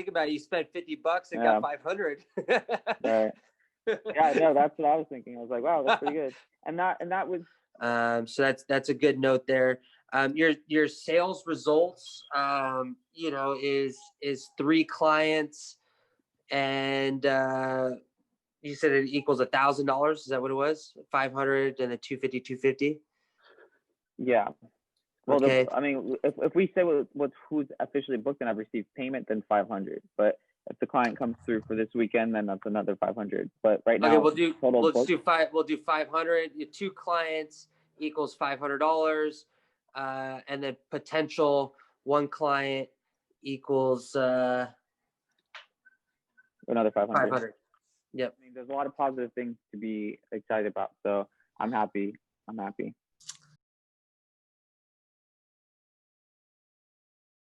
think about it. You spent $50 and Yeah. got 500. Right. Yeah, no, that's what I was thinking. I was like, wow, that's pretty good. And that was So that's a good note there. Your sales results, is 3 clients, and you said it equals $1,000. Is that what it was? 500 and a 250, 250. Yeah. Well, Okay. if we say who's officially booked and I've received payment, then 500. But if the client comes through for this weekend, then that's another 500. But right now, We'll do 500. Your 2 clients equals $500, and then potential 1 client equals another 500. 500. Yep. There's a lot of positive things to be excited about, so I'm happy.